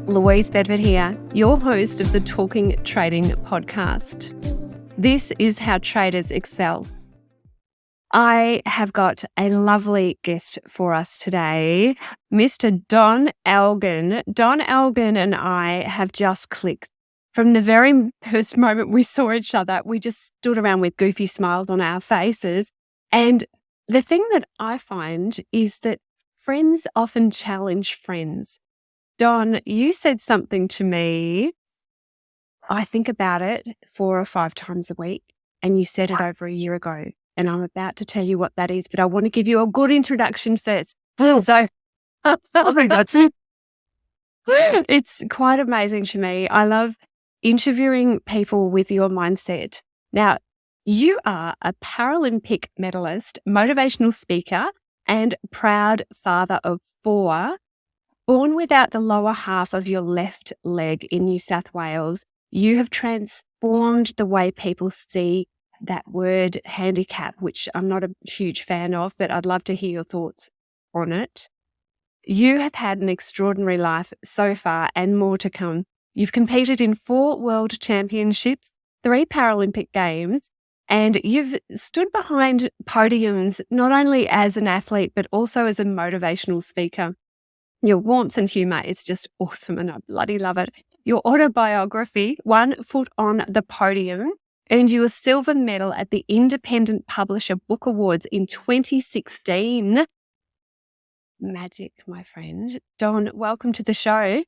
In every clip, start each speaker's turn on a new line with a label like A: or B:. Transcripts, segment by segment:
A: Louise Bedford here, your host of the Talking Trading podcast. This is how traders excel. I have got a lovely guest for us today, Mr. Don Elgin. Don Elgin and I have just clicked. From the very first moment we saw each other, we just stood around with goofy smiles on our faces. And the thing that I find is that friends often challenge friends. Don, you said something to me. I think about it 4 or 5 times a week, and you said it over a year ago. And I'm about to tell you what that is, but I want to give you a good introduction first. So
B: I think that's it.
A: It's quite amazing to me. I love interviewing people with your mindset. Now, you are a Paralympic medalist, motivational speaker, and proud father of 4. Born without the lower half of your left leg in New South Wales, you have transformed the way people see that word handicap, which I'm not a huge fan of, but I'd love to hear your thoughts on it. You have had an extraordinary life so far and more to come. You've competed in 4 World Championships, 3 Paralympic Games, and you've stood behind podiums not only as an athlete, but also as a motivational speaker. Your warmth and humour is just awesome, and I bloody love it. Your autobiography, One Foot on the Podium, earned you a silver medal at the Independent Publisher Book Awards in 2016. Magic, my friend. Don, welcome to the show.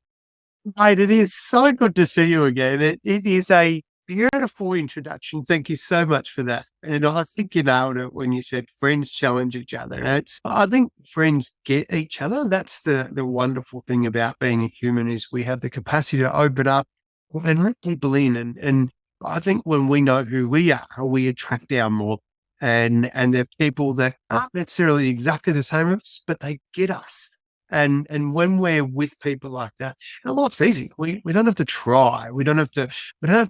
B: Mate, it is so good to see you again. It is a beautiful introduction. Thank you so much for that. And I think you nailed it when you said friends challenge each other. I think friends get each other. That's the wonderful thing about being a human, is we have the capacity to open up and let people in. And I think when we know who we are, we attract our mob. And they're people that aren't necessarily exactly the same as us, but they get us. And when we're with people like that, a lot's easy. We don't have to try. We don't have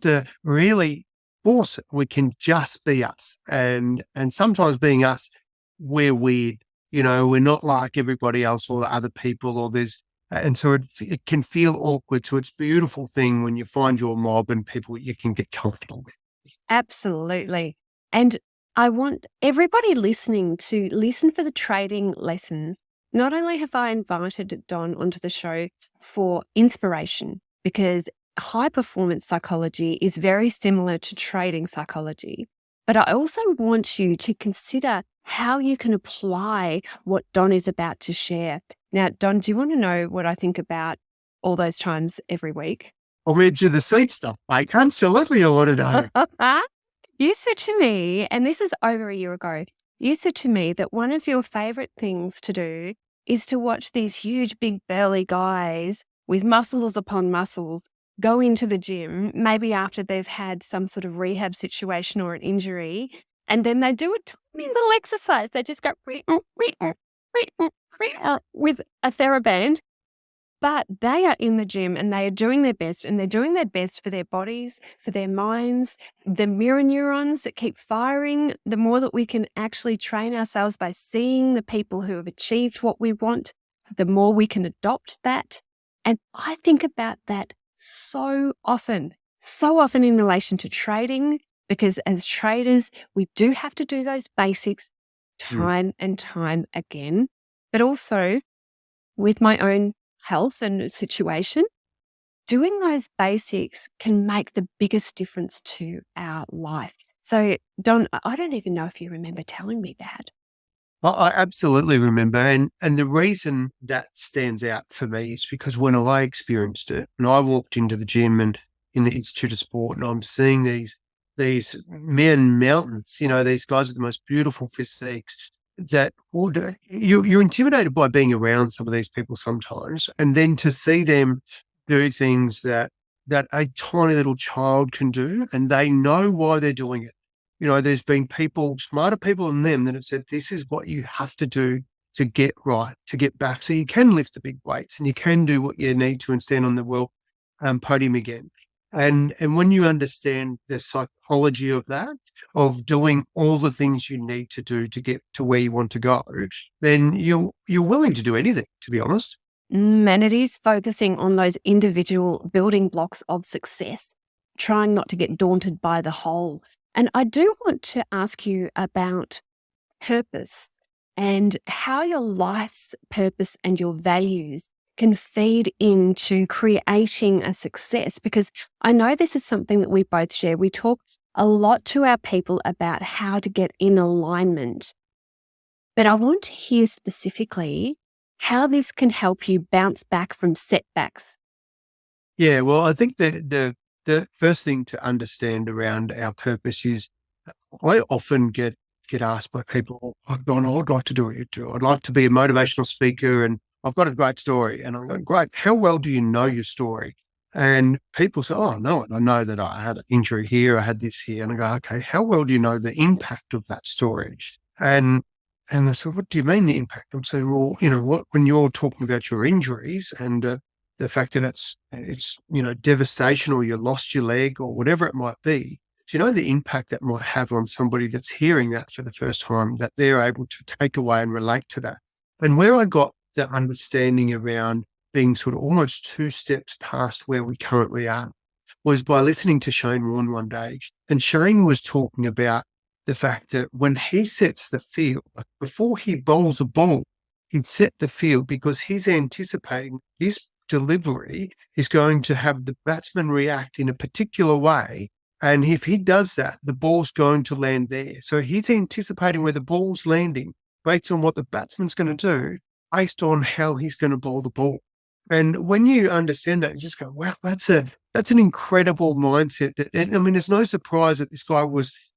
B: to really force it. We can just be us. And sometimes being us, we're weird. You know, we're not like everybody else or the other people, and so it can feel awkward. So it's a beautiful thing when you find your mob and people you can get comfortable with.
A: Absolutely. And I want everybody listening to listen for the trading lessons. Not only have I invited Don onto the show for inspiration, because high performance psychology is very similar to trading psychology, but I also want you to consider how you can apply what Don is about to share. Now, Don, do you want to know what I think about all those times every week?
B: I'll edge of the seat stuff, mate. Absolutely, I want to know.
A: You said to me, and this is over a year ago, you said to me that one of your favorite things to do is to watch these huge, big, burly guys with muscles upon muscles go into the gym, maybe after they've had some sort of rehab situation or an injury, and then they do a tiny little exercise. They just go with a TheraBand. But they are in the gym and they are doing their best, and they're doing their best for their bodies, for their minds, the mirror neurons that keep firing. The more that we can actually train ourselves by seeing the people who have achieved what we want, the more we can adopt that. And I think about that so often in relation to trading, because as traders, we do have to do those basics time and time again, but also with my own health and situation, doing those basics can make the biggest difference to our life. So, Don, I don't even know if you remember telling me that.
B: I absolutely remember. And the reason that stands out for me is because when I experienced it, and I walked into the gym and in the Institute of Sport, and I'm seeing these men mountains, these guys with the most beautiful physiques, that you're intimidated by being around some of these people sometimes, and then to see them do things that a tiny little child can do, and they know why they're doing it. There's been smarter people than them that have said, this is what you have to do to get right, to get back. So you can lift the big weights and you can do what you need to and stand on the world podium again. And when you understand the psychology of that, of doing all the things you need to do to get to where you want to go, then you're willing to do anything, to be honest.
A: And it is focusing on those individual building blocks of success, trying not to get daunted by the whole. And I do want to ask you about purpose and how your life's purpose and your values can feed into creating a success, because I know this is something that we both share. We talk a lot to our people about how to get in alignment, but I want to hear specifically how this can help you bounce back from setbacks.
B: Yeah, well, I think that the first thing to understand around our purpose is I often get asked by people, oh, Don, I'd like to do what you do. I'd like to be a motivational speaker and I've got a great story. And I'm going, great. How well do you know your story? And people say, oh, no, I know that I had an injury here. I had this here. And I go, okay, how well do you know the impact of that story? And they said, what do you mean the impact? I'm saying, well, when you're talking about your injuries and the fact that it's devastation, or you lost your leg or whatever it might be, do you know the impact that might have on somebody that's hearing that for the first time, that they're able to take away and relate to that? And where I got the understanding around being sort of almost 2 steps past where we currently are was by listening to Shane Warne one day. And Shane was talking about the fact that when he sets the field, before he bowls a ball, he'd set the field because he's anticipating this delivery is going to have the batsman react in a particular way. And if he does that, the ball's going to land there. So he's anticipating where the ball's landing based on what the batsman's going to do, based on how he's going to bowl the ball. And when you understand that, you just go, wow, that's an incredible mindset. There's no surprise that this guy was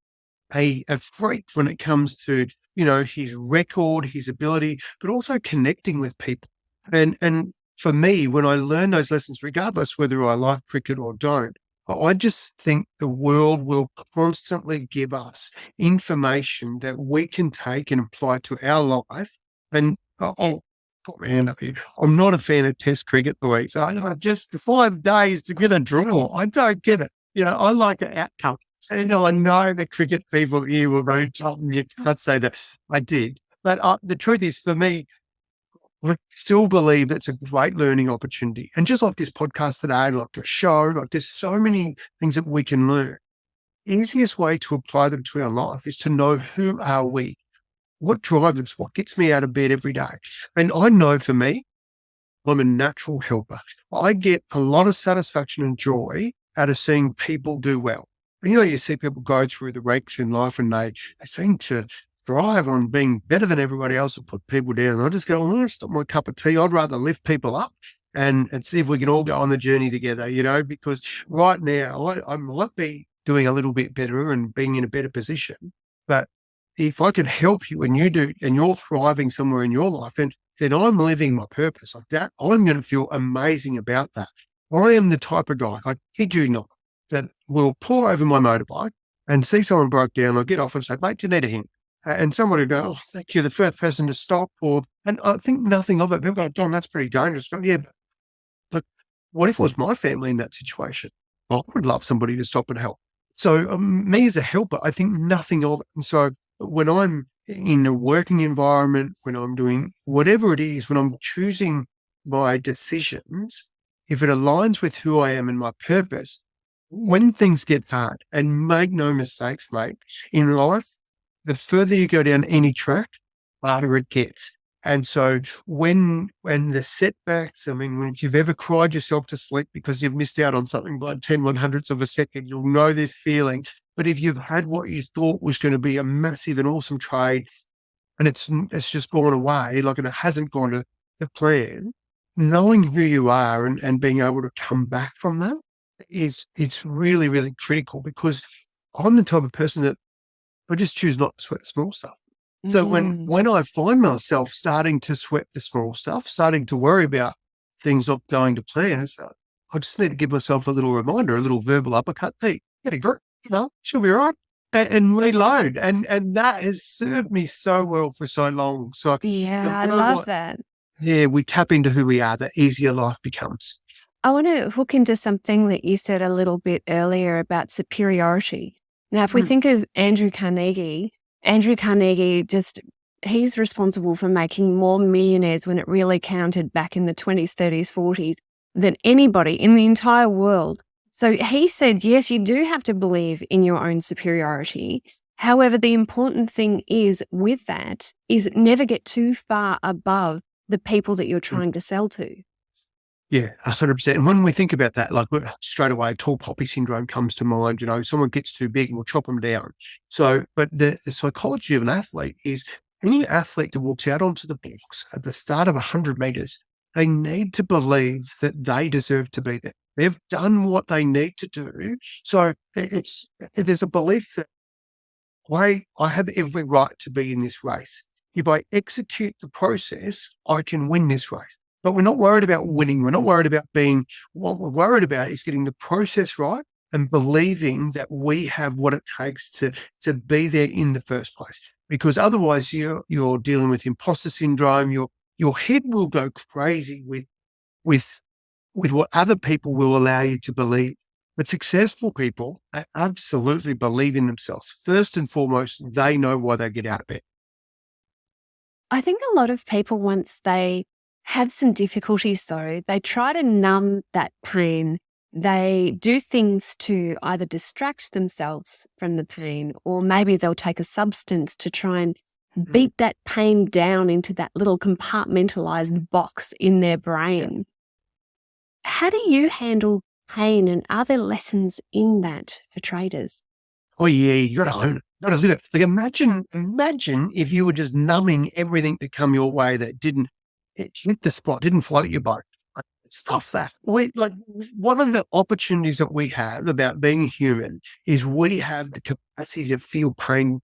B: a freak when it comes to, his record, his ability, but also connecting with people. And for me, when I learn those lessons, regardless whether I like cricket or don't, I just think the world will constantly give us information that we can take and apply to our life. And I'll put my hand up here. I'm not a fan of Test cricket, Louise. I just 5 days to get a draw. I don't get it. I like an outcome. And I know the cricket people here will go, you can't say that. I did. But the truth is, for me, I still believe it's a great learning opportunity. And just like this podcast today, like a show, like there's so many things that we can learn. The easiest way to apply them to our life is to know, who are we? What drives us? What gets me out of bed every day? And I know for me, I'm a natural helper. I get a lot of satisfaction and joy out of seeing people do well. And, you see people go through the ranks in life and they seem to thrive on being better than everybody else and put people down. I just go, oh, it's not my cup of tea. I'd rather lift people up and see if we can all go on the journey together, because right now I might be doing a little bit better and being in a better position. But if I can help you and you do, and you're thriving somewhere in your life, then I'm living my purpose like that. I'm going to feel amazing about that. I am the type of guy, I kid you not, that will pull over my motorbike and see someone broke down. I'll get off and say, mate, do you need a hand? And someone would go, oh, thank you, the first person to stop. And I think nothing of it. People go, Don, that's pretty dangerous. But yeah, but look, what if it was my family in that situation? I would love somebody to stop and help. So me as a helper, I think nothing of it. And so when I'm in a working environment, when I'm doing whatever it is, when I'm choosing my decisions, if it aligns with who I am and my purpose, when things get hard, and make no mistakes, mate, in life, the further you go down any track, harder it gets. And so when the setbacks, when you've ever cried yourself to sleep because you've missed out on something by 10/100ths of a second, you'll know this feeling. But if you've had what you thought was going to be a massive and awesome trade and it's just gone away, like, and it hasn't gone to the plan, knowing who you are and being able to come back from that it's really, really critical, because I'm the type of person that I just choose not to sweat the small stuff. So when I find myself starting to sweat the small stuff, starting to worry about things not going to plan, I just need to give myself a little reminder, a little verbal uppercut. Hey, get a grip, she'll be all right. And reload. And that has served me so well for so long. So
A: yeah, I love that.
B: Yeah, we tap into who we are, the easier life becomes.
A: I want to hook into something that you said a little bit earlier about superiority. Now, if we think of Andrew Carnegie he's responsible for making more millionaires when it really counted back in the 20s, 30s, 40s than anybody in the entire world. So he said, yes, you do have to believe in your own superiority. However, the important thing is with that is never get too far above the people that you're trying to sell to.
B: Yeah, 100%. And when we think about that, like straight away, tall poppy syndrome comes to mind. Someone gets too big and we'll chop them down. So, but the psychology of an athlete is any athlete that walks out onto the blocks at the start of 100 meters, they need to believe that they deserve to be there. They've done what they need to do. So there's a belief that I have every right to be in this race. If I execute the process, I can win this race. But we're not worried about winning. We're not worried about being. What we're worried about is getting the process right and believing that we have what it takes to be there in the first place. Because otherwise, you're dealing with imposter syndrome. Your head will go crazy with what other people will allow you to believe. But successful people, they absolutely believe in themselves. First and foremost, they know why they get out of bed.
A: I think a lot of people, once they have some difficulties though, they try to numb that pain. They do things to either distract themselves from the pain, or maybe they'll take a substance to try and beat that pain down into that little compartmentalized box in their brain. How do you handle pain, and are there lessons in that for traders?
B: Oh yeah, you got to own it. You got to live it. Like imagine if you were just numbing everything that come your way that didn't hit the spot, didn't float your boat. Like, stuff that. One of the opportunities that we have about being human is we have the capacity to feel pain.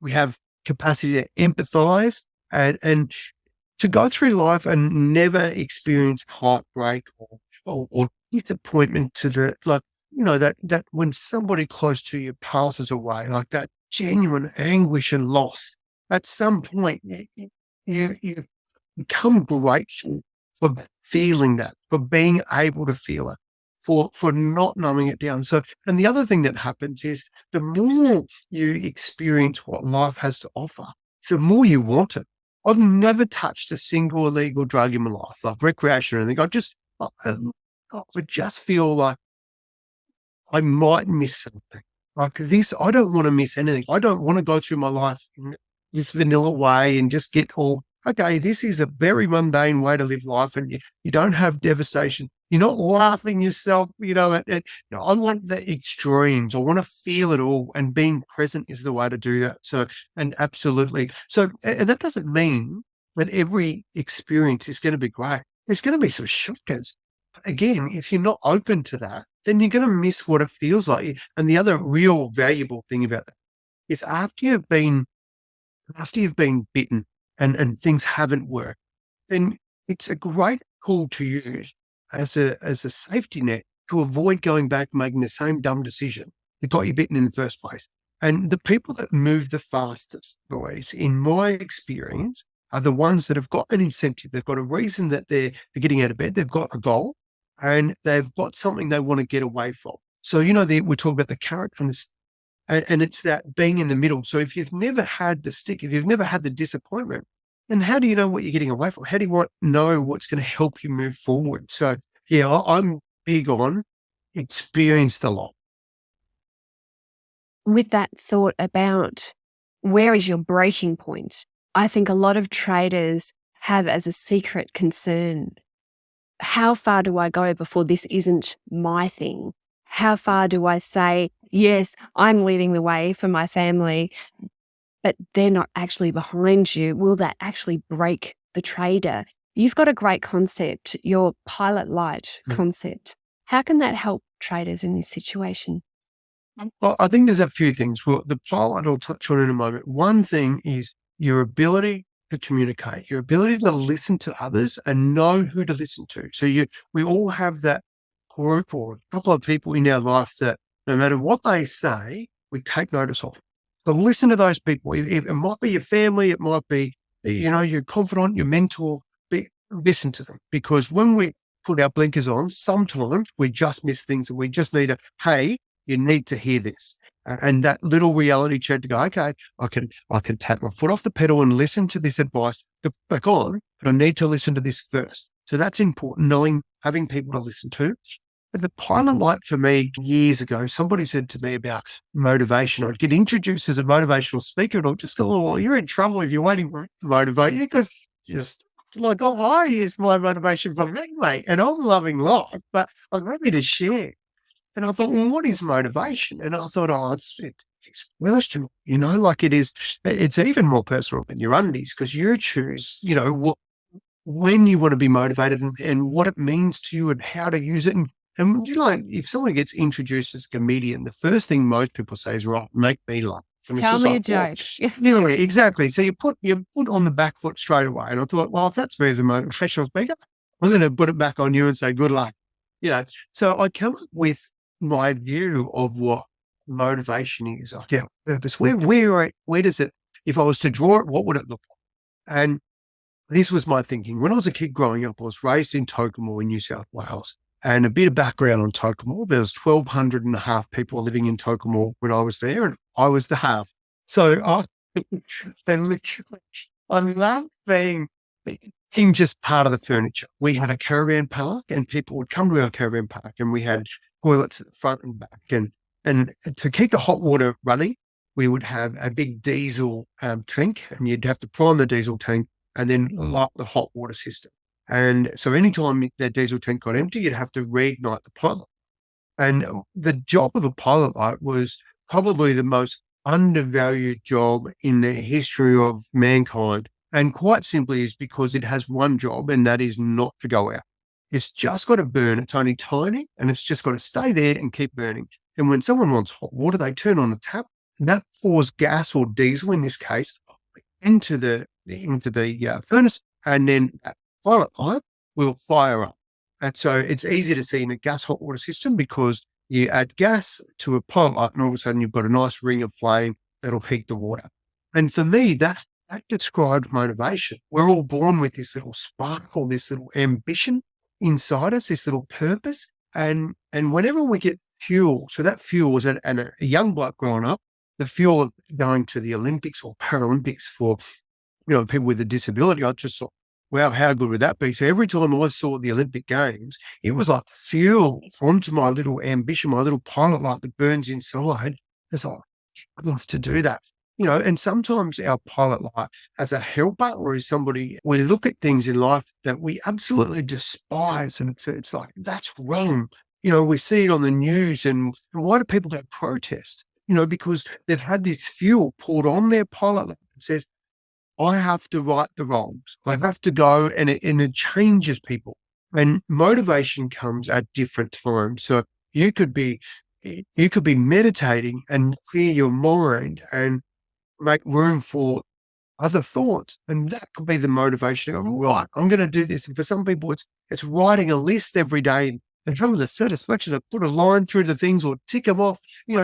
B: We have capacity to empathize and to go through life and never experience heartbreak or disappointment to that when somebody close to you passes away, like that genuine anguish and loss, at some point you become grateful for feeling that, for being able to feel it, for not numbing it down. So, and the other thing that happens is the more you experience what life has to offer, the more you want it. I've never touched a single illegal drug in my life, like recreation or anything. I would just feel like I might miss something. Like this, I don't want to miss anything. I don't want to go through my life in this vanilla way and just get all, okay, this is a very mundane way to live life and you don't have devastation. You're not laughing yourself, I want the extremes. I want to feel it all, and being present is the way to do that. So, and absolutely. So, and that doesn't mean that every experience is going to be great. There's going to be some shockers. Again, if you're not open to that, then you're going to miss what it feels like. And the other real valuable thing about that is after you've been bitten and things haven't worked, then it's a great tool to use as a safety net to avoid going back making the same dumb decision that got you bitten in the first place. And the people that move the fastest, boys, in my experience, are the ones that have got an incentive. They've got a reason that they're getting out of bed. They've got a goal and they've got something they want to get away from. So, we talk about the carrot and and it's that being in the middle. So if you've never had the stick, if you've never had the disappointment, then how do you know what you're getting away from? How do you know what's going to help you move forward? So yeah, I'm big on experience the lot.
A: With that thought about where is your breaking point, I think a lot of traders have as a secret concern, how far do I go before this isn't my thing? How far do I say, yes, I'm leading the way for my family, but they're not actually behind you? Will that actually break the trader? You've got a great concept, your pilot light concept. How can that help traders in this situation?
B: Well, I think there's a few things. Well, the pilot I'll touch on in a moment. One thing is your ability to communicate, your ability to listen to others and know who to listen to. So we all have that group or a couple of people in our life that no matter what they say, we take notice of. So listen to those people. It might be your family, it might be, your confidant, your mentor. Listen to them, because when we put our blinkers on, sometimes we just miss things and we just need hey, you need to hear this. And that little reality check to go, okay, I can tap my foot off the pedal and listen to this advice, go back on, but I need to listen to this first. So that's important, having people to listen to. But the pilot light for me years ago, somebody said to me about motivation. I'd get introduced as a motivational speaker and I just thought, well, you're in trouble if you're waiting for it to motivate you because just like, oh, I use my motivation for me, mate, and I'm loving life, but I'm ready to share. And I thought, well, what is motivation? And I thought, it's personal, like it's even more personal than your undies because you choose, when you want to be motivated and what it means to you and how to use it. And if someone gets introduced as a comedian, the first thing most people say is, right, make me laugh. And
A: Tell me a joke.
B: Yeah, exactly. So you put on the back foot straight away. And I thought, well, if that's me as a motivational speaker, I'm going to put it back on you and say, good luck. So I come up with my view of what motivation is. Purpose. Where does it, if I was to draw it, what would it look like? And this was my thinking. When I was a kid growing up, I was raised in Tokemore in New South Wales. And a bit of background on Tokemore, there was 1,200 and a half people living in Tokemore when I was there, and I was the half. So I loved being just part of the furniture. We had a caravan park and people would come to our caravan park and we had toilets at the front and back. And to keep the hot water running, we would have a big diesel tank and you'd have to prime the diesel tank and then light the hot water system. And so anytime that diesel tank got empty, you'd have to reignite the pilot. And the job of a pilot light was probably the most undervalued job in the history of mankind. And quite simply is because it has one job, and that is not to go out. It's just got to burn. It's only tiny, and it's just got to stay there and keep burning. And when someone wants hot water, they turn on the tap, and that pours gas or diesel, in this case, into the furnace, and then pilot light will fire up. And so it's easy to see in a gas hot water system because you add gas to a pilot light and all of a sudden you've got a nice ring of flame that'll heat the water. And for me, that described motivation. We're all born with this little sparkle, this little ambition inside us, this little purpose. And whenever we get fuel, so that fuel was a young bloke growing up, the fuel of going to the Olympics or Paralympics for people with a disability, I just thought, wow, how good would that be? So every time I saw the Olympic Games, it was like fuel onto my little ambition, my little pilot light that burns inside. It's like, I'd love to do that. And sometimes our pilot light as a helper or as somebody, we look at things in life that we absolutely despise. And it's like, that's wrong. We see it on the news. And why do people go protest? Because they've had this fuel poured on their pilot light that says, I have to right the wrongs. I have to go, and it changes people. And motivation comes at different times. So you could be meditating and clear your mind and make room for other thoughts, and that could be the motivation. Right, I'm going to do this. And for some people, it's writing a list every day. And some of the satisfaction to put a line through the things or tick them off.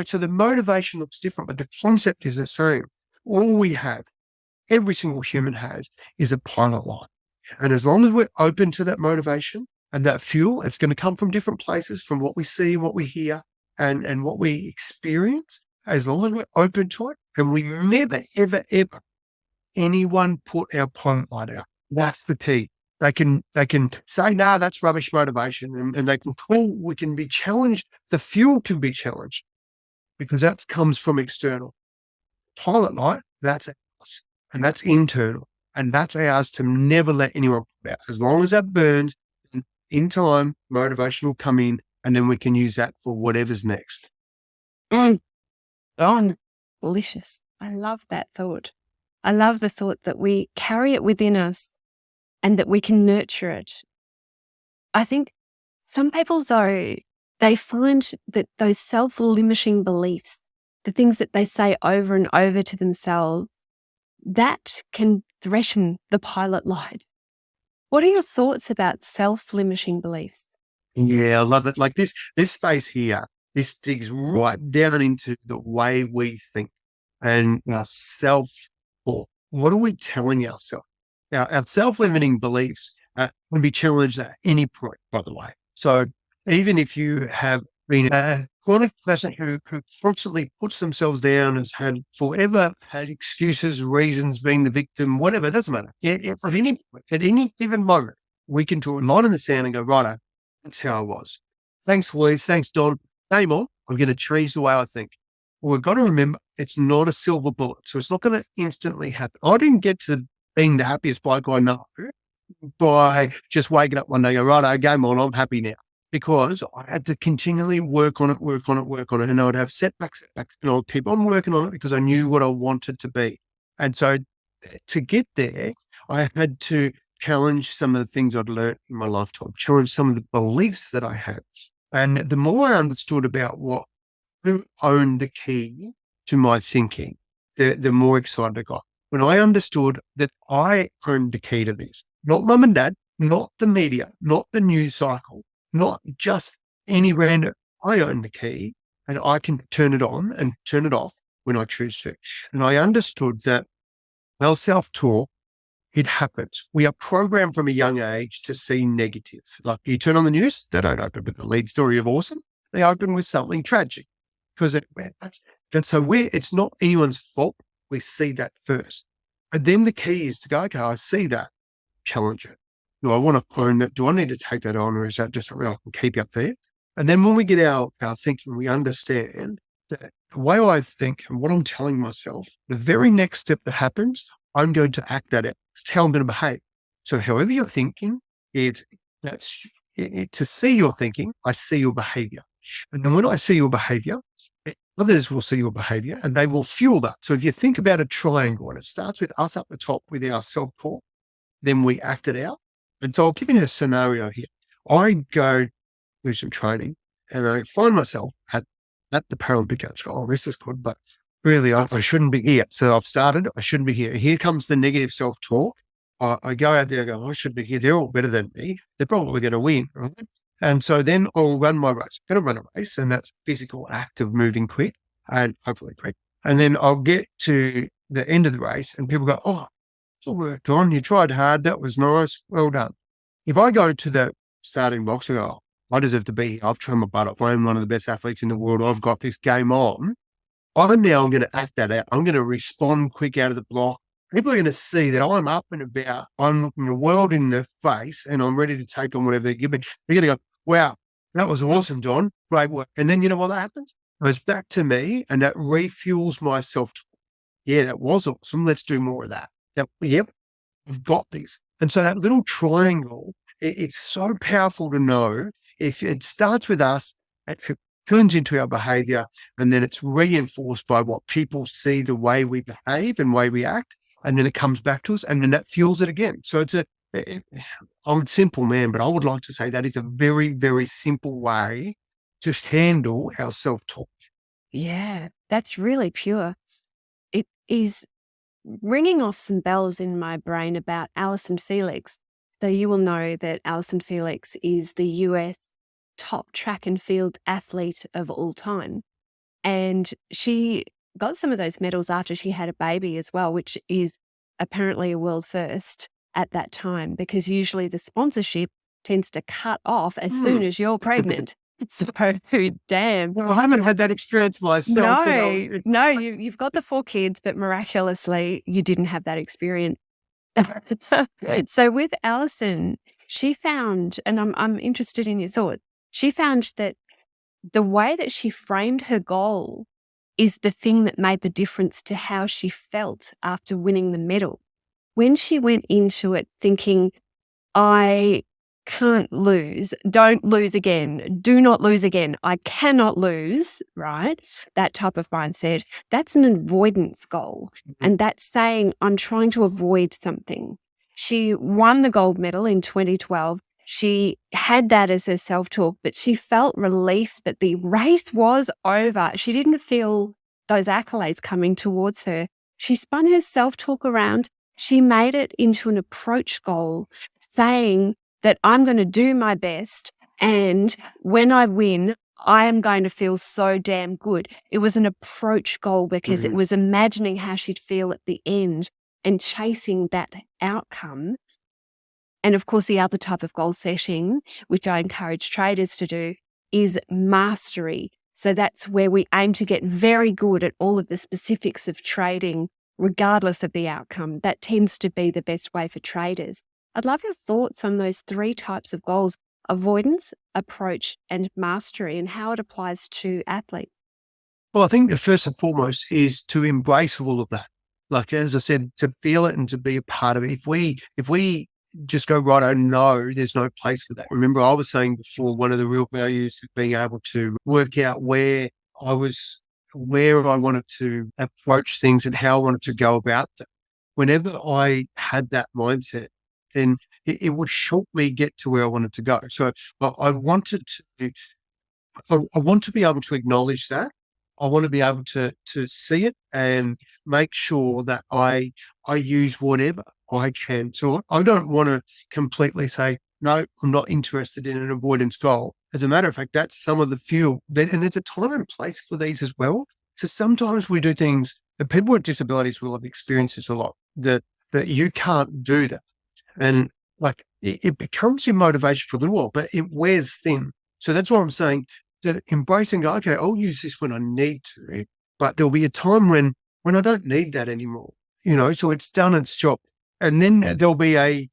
B: So the motivation looks different, but the concept is the same. All we have, every single human has, is a pilot light. And as long as we're open to that motivation and that fuel, it's going to come from different places, from what we see, what we hear, and what we experience. As long as we're open to it, and we never, ever, ever anyone put our pilot light out. That's the key. They can say, no, that's rubbish motivation. And they can we can be challenged. The fuel can be challenged because that comes from external. Pilot light, that's us. And that's internal. And that's ours to never let anyone put out. As long as that burns, in time, motivation will come in, and then we can use that for whatever's next.
A: Delicious. I love that thought. I love the thought that we carry it within us and that we can nurture it. I think some people, though, they find that those self-limiting beliefs, the things that they say over and over to themselves, that can threaten the pilot light. What are your thoughts about self-limiting beliefs?
B: Yeah, I love it. Like this space here, this digs right down into the way we think and our what are we telling ourselves? Our self-limiting beliefs can be challenged at any point, by the way. So even if you have been a chronic person who constantly puts themselves down, has had forever had excuses, reasons, being the victim, whatever, it doesn't matter. At any given moment, we can draw a line in the sand and go, right, that's how I was. Thanks, Louise. Thanks, Don. Game on. I'm going to change the way I think. Well, we've got to remember it's not a silver bullet. So it's not going to instantly happen. I didn't get to being the happiest bloke I know by just waking up one day and go, right, game on, I'm happy now. Because I had to continually work on it. And I would have setbacks, and I would keep on working on it because I knew what I wanted to be. And so to get there, I had to challenge some of the things I'd learned in my lifetime, challenge some of the beliefs that I had. And the more I understood about who owned the key to my thinking, the more excited I got. When I understood that I owned the key to this, not mum and dad, not the media, not the news cycle, not just any random, I own the key and I can turn it on and turn it off when I choose to. And I understood that our self-talk, it happens. We are programmed from a young age to see negative. Like you turn on the news, they don't open with the lead story of awesome. They open with something tragic because it's not anyone's fault. We see that first. And then the key is to go, okay, I see that, challenge it. Do I want to own that? Do I need to take that on, or is that just something I can keep up there? And then when we get our thinking, we understand that the way I think and what I'm telling myself, the very next step that happens, I'm going to act that out. It's how I'm going to behave. So however you're thinking, to see your thinking, I see your behavior. And then when I see your behavior, others will see your behavior and they will fuel that. So if you think about a triangle and it starts with us up the top with our self-talk, then we act it out. And so I'll give you a scenario here. I go do some training and I find myself at the Paralympic Games. Oh, this is good, but really I shouldn't be here. So I've started, I shouldn't be here. Here comes the negative self-talk. I go out there and go, I should be here. They're all better than me. They're probably going to win, right? And so then I'll run my race. I'm going to run a race, and that's a physical act of moving quick and hopefully quick. And then I'll get to the end of the race and people go, oh, it's all worked on. You tried hard. That was nice. Well done. If I go to the starting box and go, oh, I deserve to be here. I've trained my butt off. I'm one of the best athletes in the world. I've got this game on. I'm going to act that out. I'm going to respond quick out of the block. People are going to see that I'm up and about. I'm looking the world in the face and I'm ready to take on whatever they give me. They're going to go, wow, that was awesome, Don. Great work. And then you know what that happens? It goes back to me and that refuels my self-talk. Yeah, that was awesome. Let's do more of that. Yep, we've got this. And so that little triangle, it's so powerful to know if it starts with us, it turns into our behavior, and then it's reinforced by what people see, the way we behave and way we act, and then it comes back to us, and then that fuels it again. So I'm a simple man, but I would like to say that is a very, very simple way to handle our self-talk.
A: Yeah, that's really pure. It is ringing off some bells in my brain about Allyson Felix. So you will know that Allyson Felix is the US top track and field athlete of all time. And she got some of those medals after she had a baby as well, which is apparently a world first at that time, because usually the sponsorship tends to cut off as soon as you're pregnant. So damn.
B: Well, I haven't had that experience myself.
A: No, you've got the 4 kids, but miraculously you didn't have that experience. So with Allyson, she found, and I'm interested in your thoughts, she found that the way that she framed her goal is the thing that made the difference to how she felt after winning the medal. When she went into it thinking, I can't lose, don't lose again, do not lose again, I cannot lose, right? That type of mindset, that's an avoidance goal. And that's saying, I'm trying to avoid something. She won the gold medal in 2012. She had that as her self-talk, but she felt relief that the race was over. She didn't feel those accolades coming towards her. She spun her self-talk around. She made it into an approach goal, saying that I'm going to do my best, and when I win, I am going to feel so damn good. It was an approach goal because it was imagining how she'd feel at the end and chasing that outcome. And of course, the other type of goal setting, which I encourage traders to do, is mastery. So that's where we aim to get very good at all of the specifics of trading, regardless of the outcome. That tends to be the best way for traders. I'd love your thoughts on those three types of goals: avoidance, approach, and mastery, and how it applies to athletes.
B: Well, I think the first and foremost is to embrace all of that. Like, as I said, to feel it and to be a part of it. If we just go, right, oh no, there's no place for that. Remember, I was saying before, one of the real values is being able to work out where I wanted to approach things and how I wanted to go about them. Whenever I had that mindset, then it would help me get to where I wanted to go. So I wanted to, I want to be able to acknowledge that. I want to be able to see it and make sure that I use whatever I can. So I don't want to completely say, no, I'm not interested in an avoidance goal. As a matter of fact, that's some of the fuel. And there's a time and place for these as well. So sometimes we do things, and people with disabilities will have experienced this a lot, that you can't do that. And like it becomes your motivation for a little while, but it wears thin. So that's why I'm saying that embracing, okay, I'll use this when I need to, but there'll be a time when I don't need that anymore, so it's done its job. And then there'll be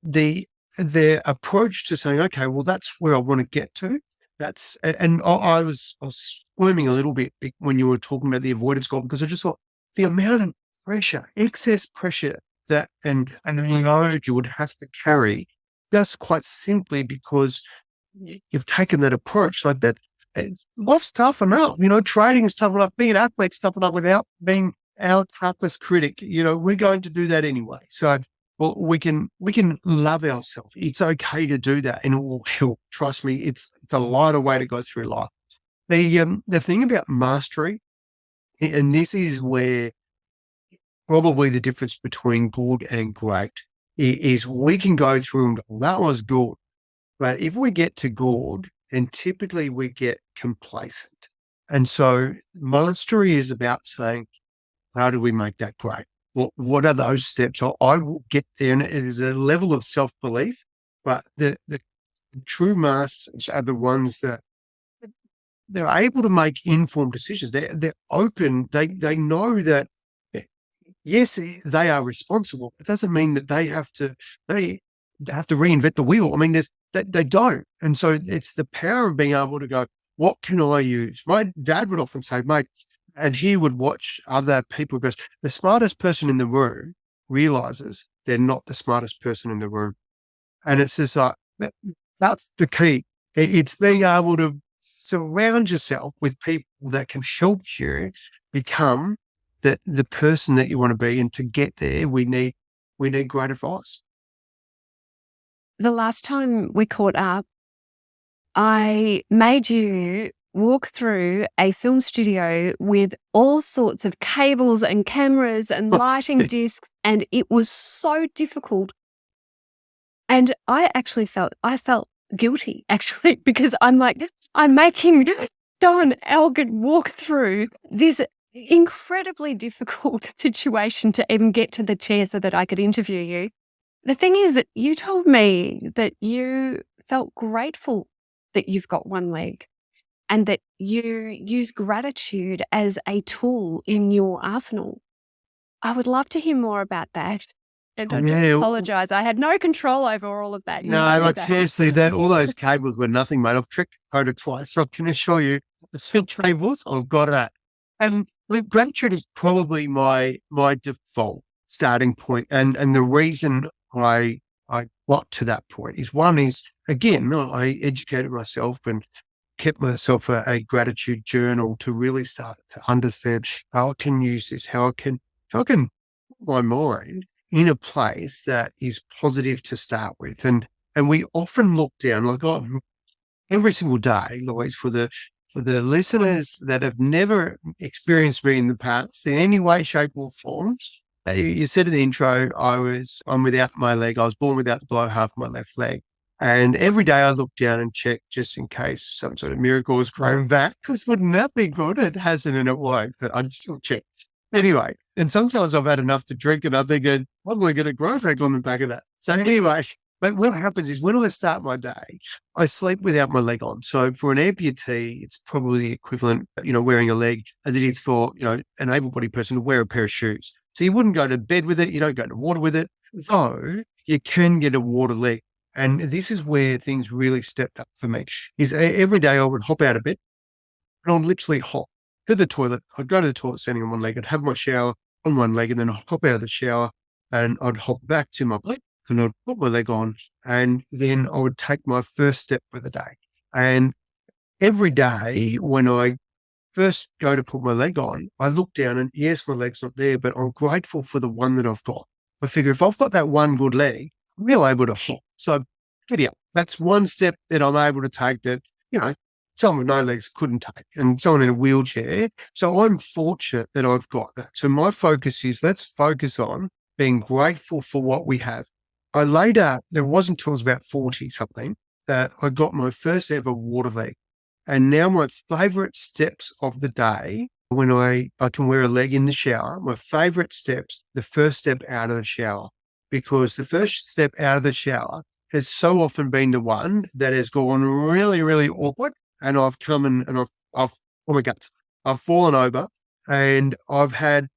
B: the approach to saying, okay, well, that's where I want to get to. I was squirming a little bit when you were talking about the avoidance goal, because I just thought the amount of pressure, excess pressure that and the load you would have to carry, just quite simply because you've taken that approach. Like that, life's tough enough. Trading is tough enough. Being an athlete's tough enough without being our toughest critic. We're going to do that anyway. So, well, we can love ourselves. It's okay to do that, and it will help. Trust me, it's a lighter way to go through life. The thing about mastery, and this is where probably the difference between good and great is, we can go through and go, well, that was good. But if we get to good, then typically we get complacent. And so mastery is about saying, how do we make that great? What are those steps? I will get there. And it is a level of self-belief, but the true masters are the ones that they're able to make informed decisions. They're open. They know that, yes, they are responsible. It doesn't mean that they have to reinvent the wheel. I mean, they don't. And so it's the power of being able to go, what can I use? My dad would often say, mate, and he would watch other people, because the smartest person in the room realizes they're not the smartest person in the room. And it's just like, that's the key. It's being able to surround yourself with people that can help you become the person that you want to be. And to get there, we need great advice.
A: The last time we caught up, I made you walk through a film studio with all sorts of cables and cameras and lighting discs, and it was so difficult. And I felt guilty, actually, because I'm like, I'm making Don Elgin walk through this incredibly difficult situation to even get to the chair so that I could interview you. The thing is that you told me that you felt grateful that you've got one leg, and that you use gratitude as a tool in your arsenal. I would love to hear more about that. And I do apologize. I had no control over all of that.
B: Seriously, all those cables were nothing, mate. I've trick-coded twice, so I can assure you, the switch cables, I've got that. And gratitude is probably my default starting point. And the reason I got to that point is, one is, again, I educated myself and kept myself a gratitude journal to really start to understand how I can use this, how I can put my mind in a place that is positive to start with. And we often look down, like, every single day, Louise, for the listeners that have never experienced me in the past in any way, shape or form. You said in the intro, I'm without my leg. I was born without the below half of my left leg. And every day I look down and check just in case some sort of miracle has grown back, because wouldn't that be good? It hasn't and it won't, but I'd still check. Anyway, and sometimes I've had enough to drink and I think I'd probably get a growth back on the back of that. So anyway, But what happens is when I start my day, I sleep without my leg on. So for an amputee, it's probably the equivalent, wearing a leg as it is for, an able-bodied person to wear a pair of shoes. So you wouldn't go to bed with it. You don't go to water with it. So you can get a water leg. And this is where things really stepped up for me, is every day I would hop out of bed and I'd literally hop to the toilet. I'd go to the toilet standing on one leg. I'd have my shower on one leg and then I'd hop out of the shower and I'd hop back to my bed and I'd put my leg on and then I would take my first step for the day. And every day when I first go to put my leg on, I look down and yes, my leg's not there, but I'm grateful for the one that I've got. I figure if I've got that one good leg, I'm really able to hop. So giddy up. That's one step that I'm able to take that, someone with no legs couldn't take, and someone in a wheelchair. So I'm fortunate that I've got that. So my focus is, let's focus on being grateful for what we have. There wasn't until I was about 40 something that I got my first ever water leg. And now my favorite steps of the day, when I can wear a leg in the shower, my favorite steps, the first step out of the shower, because the first step out of the shower has so often been the one that has gone really, really awkward. And I've come and I've oh my guts, I've fallen over and I've had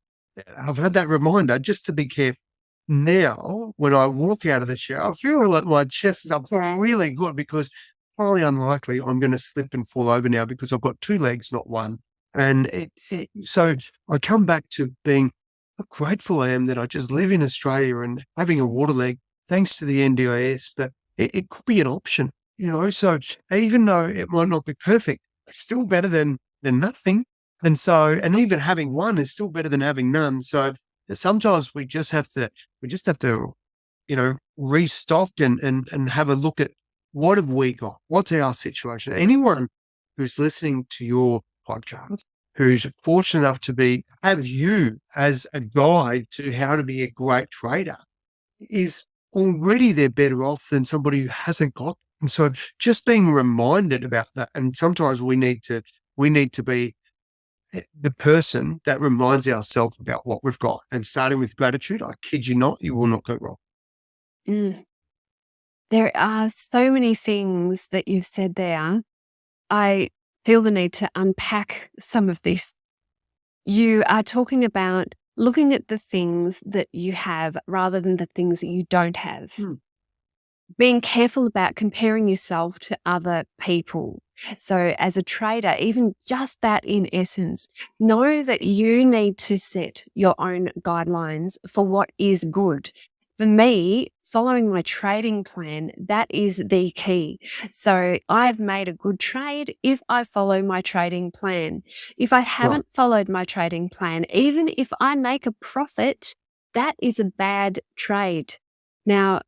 B: that reminder just to be careful. Now, when I walk out of the shower, I feel like my chest is up really good because highly unlikely I'm going to slip and fall over now because I've got two legs, not one. And so I come back to being how grateful I am that I just live in Australia and having a water leg, thanks to the NDIS, but it could be an option, so even though it might not be perfect, it's still better than nothing. And even having one is still better than having none. So sometimes we just have to, restock and have a look at what have we got? What's our situation? Anyone who's listening to your podcast, who's fortunate enough to have you as a guide to how to be a great trader, is already they're better off than somebody who hasn't got. And so just being reminded about that. And sometimes we need to be the person that reminds ourselves about what we've got, and starting with gratitude. I kid you not, you will not go wrong.
A: Mm. There are so many things that you've said there. I feel the need to unpack some of this. You are talking about looking at the things that you have rather than the things that you don't have. Being careful about comparing yourself to other people. So as a trader, even just that in essence, know that you need to set your own guidelines for what is good. For me, following my trading plan, that is the key. So I've made a good trade if I follow my trading plan. If I haven't followed my trading plan, even if I make a profit, that is a bad trade. Now,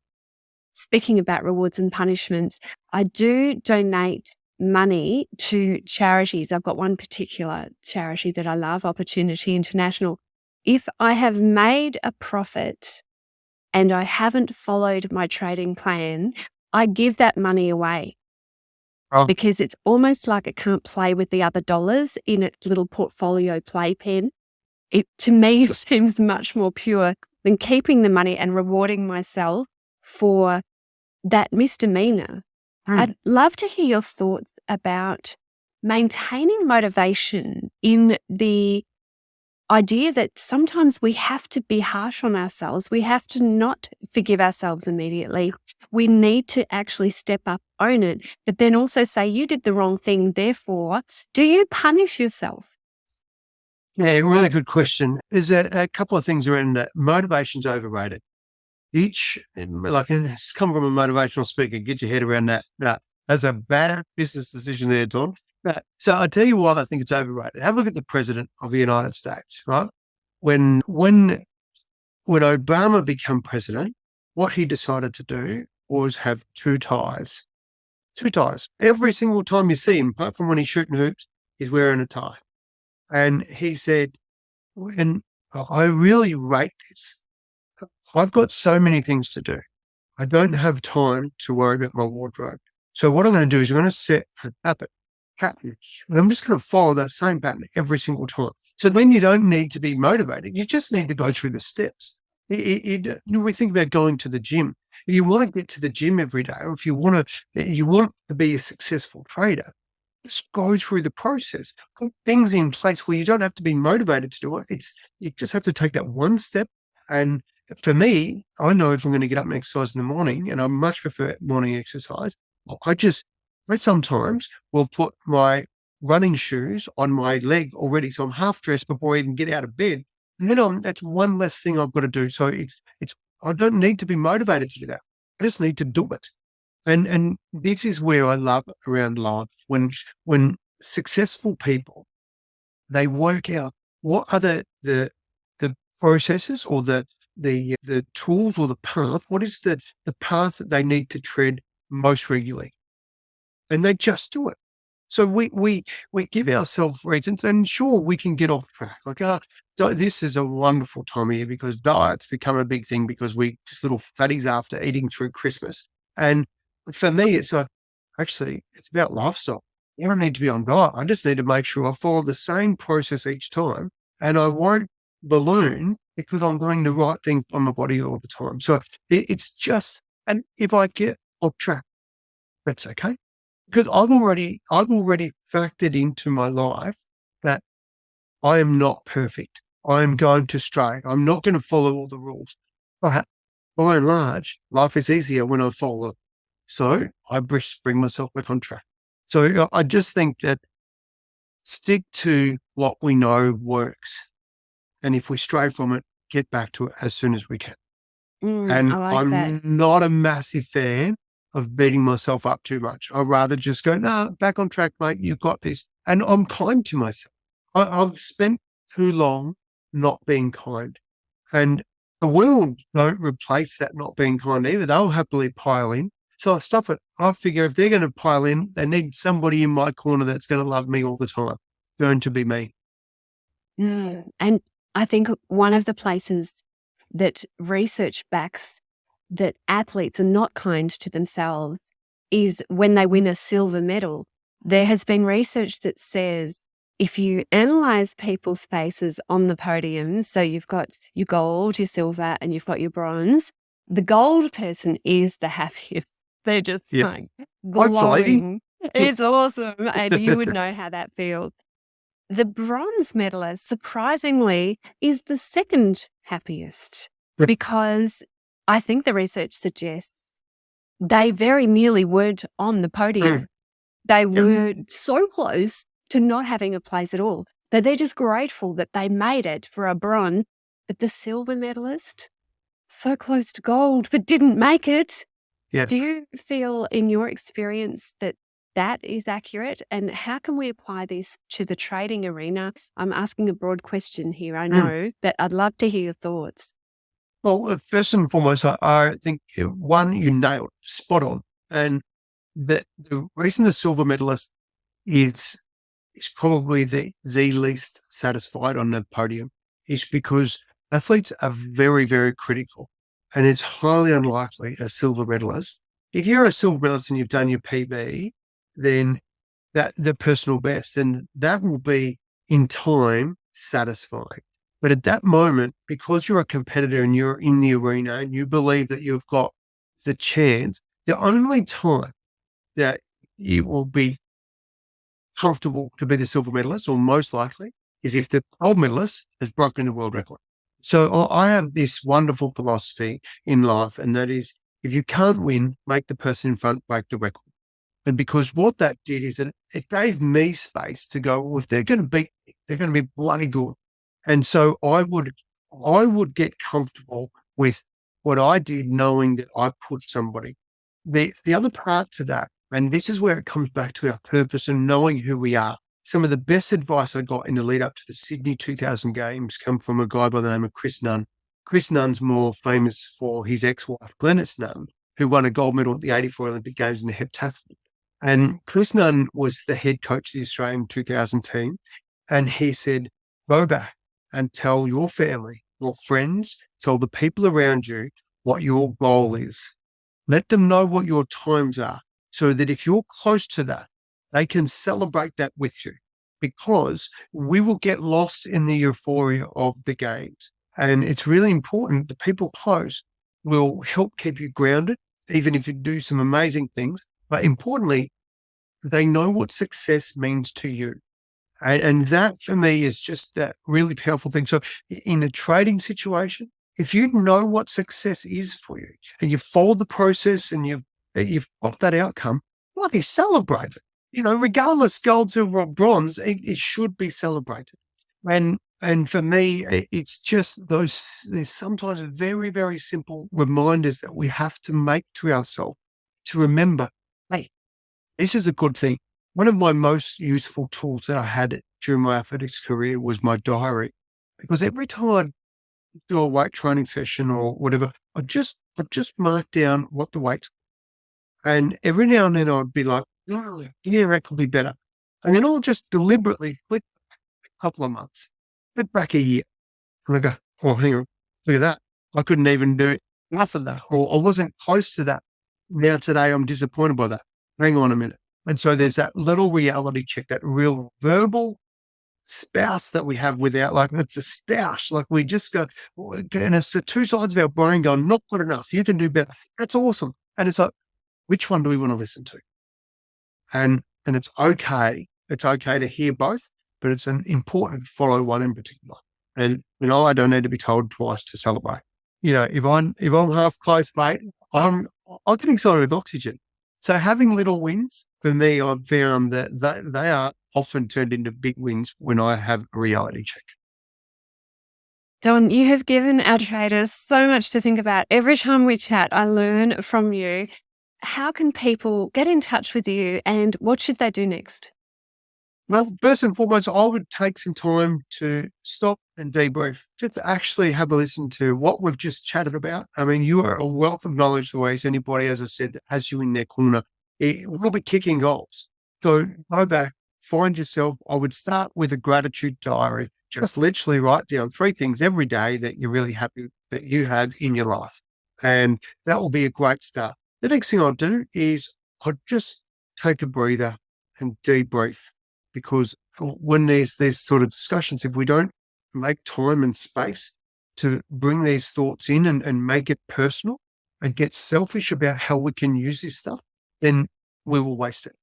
A: speaking about rewards and punishments, I do donate money to charities. I've got one particular charity that I love, Opportunity International. If I have made a profit and I haven't followed my trading plan, I give that money away because it's almost like it can't play with the other dollars in its little portfolio playpen. It, to me, seems much more pure than keeping the money and rewarding myself for that misdemeanor. I'd love to hear your thoughts about maintaining motivation in the idea that sometimes we have to be harsh on ourselves. We have to not forgive ourselves immediately. We need to actually step up, own it, but then also say, you did the wrong thing. Therefore, do you punish yourself?
B: Yeah, really good question. There's a couple of things around that. Motivation's overrated. It's come from a motivational speaker. Get your head around that. That's a bad business decision there, Don. So I tell you why I think it's overrated. Have a look at the president of the United States, right? When Obama became president, what he decided to do was have two ties. Two ties. Every single time you see him, apart from when he's shooting hoops, he's wearing a tie. And he said, and I really rate this. I've got so many things to do. I don't have time to worry about my wardrobe. So what I'm going to do is I'm going to set a pattern. And I'm just going to follow that same pattern every single time. So then you don't need to be motivated. You just need to go through the steps. We think about going to the gym. You want to get to the gym every day, or if you want to be a successful trader, just go through the process. Put things in place where you don't have to be motivated to do it. You just have to take that one step. And for me, I know if I'm going to get up and exercise in the morning, and I much prefer morning exercise, I sometimes will put my running shoes on my leg already, so I'm half dressed before I even get out of bed. And then that's one less thing I've got to do. So I don't need to be motivated to do that. I just need to do it. And this is where I love around life when successful people, they work out what are the processes or the tools or the path. What is the path that they need to tread most regularly, and they just do it. So we give ourselves reasons, and sure, we can get off track. Like, so this is a wonderful time of year because diets become a big thing because we just little fatties after eating through Christmas. And for me, it's like, actually, it's about lifestyle. I don't need to be on diet. I just need to make sure I follow the same process each time, and I won't balloon because I'm doing the right thing on my body all the time. So it's just, and if I get off track, that's okay. Because I've already factored into my life that I am not perfect. I am going to stray. I'm not going to follow all the rules. But by and large, life is easier when I follow. So I bring myself back on track. So I just think that stick to what we know works. And if we stray from it, get back to it as soon as we can. And
A: I like
B: I'm
A: that.
B: not a massive fan of beating myself up too much. I'd rather just go, no, back on track, mate. You've got this. And I'm kind to myself. I've spent too long not being kind. And the world don't replace that not being kind either. They'll happily pile in. So I stop it. I figure if they're going to pile in, they need somebody in my corner that's going to love me all the time. Going to be me.
A: And I think one of the places that research backs that athletes are not kind to themselves is when they win a silver medal. There has been research that says if you analyze people's faces on the podium, so you've got your gold, your silver, and you've got your bronze, the gold person is the happiest. They're just like glowing. It's awesome. And you would know how that feels. The bronze medalist, surprisingly, is the second happiest because I think the research suggests they very nearly weren't on the podium. They were so close to not having a place at all. So they're just grateful that they made it for a bronze. But the silver medalist, so close to gold, but didn't make it.
B: Yeah.
A: Do you feel in your experience that that is accurate? And how can we apply this to the trading arena? I'm asking a broad question here, I know, but I'd love to hear your thoughts.
B: Well, first and foremost, I think one, you nailed spot on. And the reason the silver medalist is probably the least satisfied on the podium is because athletes are very, very critical. And it's highly unlikely a silver medalist. If you're a silver medalist and you've done your PB, then that the personal best, then that will be in time satisfying. But at that moment, because you're a competitor and you're in the arena and you believe that you've got the chance, the only time that you will be comfortable to be the silver medalist, or most likely, is if the gold medalist has broken the world record. So I have this wonderful philosophy in life, and that is, if you can't win, make the person in front break the record. And because what that did is it gave me space to go, well, if they're going to beat me, they're going to be bloody good. And so I would get comfortable with what I did, knowing that I put somebody. The other part to that, and this is where it comes back to our purpose and knowing who we are. Some of the best advice I got in the lead up to the Sydney 2000 Games come from a guy by the name of Chris Nunn. Chris Nunn's more famous for his ex-wife, Glenys Nunn, who won a gold medal at the 84 Olympic Games in the heptathlon. And Chris Nunn was the head coach of the Australian 2000 team. And he said, go back and tell your family, your friends, tell the people around you what your goal is. Let them know what your times are so that if you're close to that, they can celebrate that with you, because we will get lost in the euphoria of the games. And it's really important that people close will help keep you grounded, even if you do some amazing things. But importantly, they know what success means to you. And that for me is just that really powerful thing. So in a trading situation, if you know what success is for you and you follow the process and you've got that outcome, bloody celebrate it. Regardless, gold, silver, or bronze, it should be celebrated. And for me, it's just there's sometimes very, very simple reminders that we have to make to ourselves to remember, hey, this is a good thing. One of my most useful tools that I had during my athletics career was my diary, because every time I do a weight training session or whatever, I'd just mark down what the weights were. And every now and then I'd be like, oh, yeah, that could be better. And then I'll just deliberately flip a couple of months, flip back a year. And I go, oh, hang on, look at that. I couldn't even do half of that, or I wasn't close to that. Now today I'm disappointed by that. Hang on a minute. And so there's that little reality check, that real verbal spouse that we have without, like, it's a stoush. Like we just go, and it's the two sides of our brain going, not good enough. You can do better. That's awesome. And it's like, which one do we want to listen to? And it's okay. It's okay to hear both, but it's important to follow one in particular. And I don't need to be told twice to celebrate. If I'm half close, mate, I'm getting excited with oxygen. So having little wins, for me, I've found that they are often turned into big wins when I have a reality check.
A: Don, you have given our traders so much to think about. Every time we chat, I learn from you. How can people get in touch with you, and what should they do next?
B: Well, first and foremost, I would take some time to stop and debrief, just to actually have a listen to what we've just chatted about. I mean, you are a wealth of knowledge the way anybody, as I said, that has you in their corner. It will be kicking goals. So go back, find yourself. I would start with a gratitude diary. Just literally write down 3 things every day that you're really happy that you have in your life. And that will be a great start. The next thing I'll do is I'll just take a breather and debrief. Because when there's sort of discussions, if we don't make time and space to bring these thoughts in and make it personal and get selfish about how we can use this stuff, then we will waste it.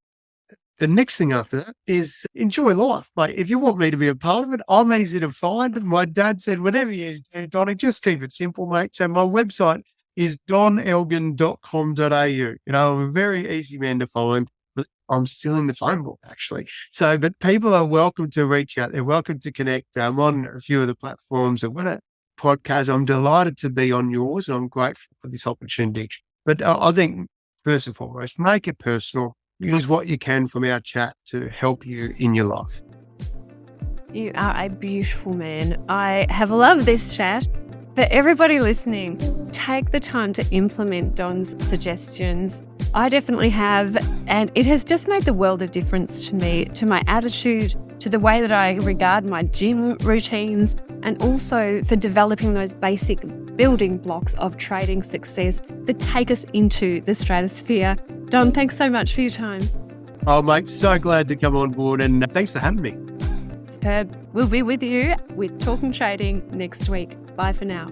B: The next thing after that is enjoy life. Like, if you want me to be a part of it, I'm easy to find. My dad said, whatever you do, Donnie, just keep it simple, mate. So my website is donelgin.com.au. I'm a very easy man to find. I'm still in the phone book, actually. So, but people are welcome to reach out. They're welcome to connect. I'm on a few of the platforms. I've got a podcast. I'm delighted to be on yours, and I'm grateful for this opportunity. But I think, first and foremost, make it personal. Use what you can from our chat to help you in your life.
A: You are a beautiful man. I have loved this chat. For everybody listening, take the time to implement Don's suggestions. I definitely have, and it has just made the world of difference to me, to my attitude, to the way that I regard my gym routines, and also for developing those basic building blocks of trading success that take us into the stratosphere. Don, thanks so much for your time.
B: Oh, mate, so glad to come on board, and thanks for having me.
A: Superb. We'll be with you with Talking Trading next week. Bye for now.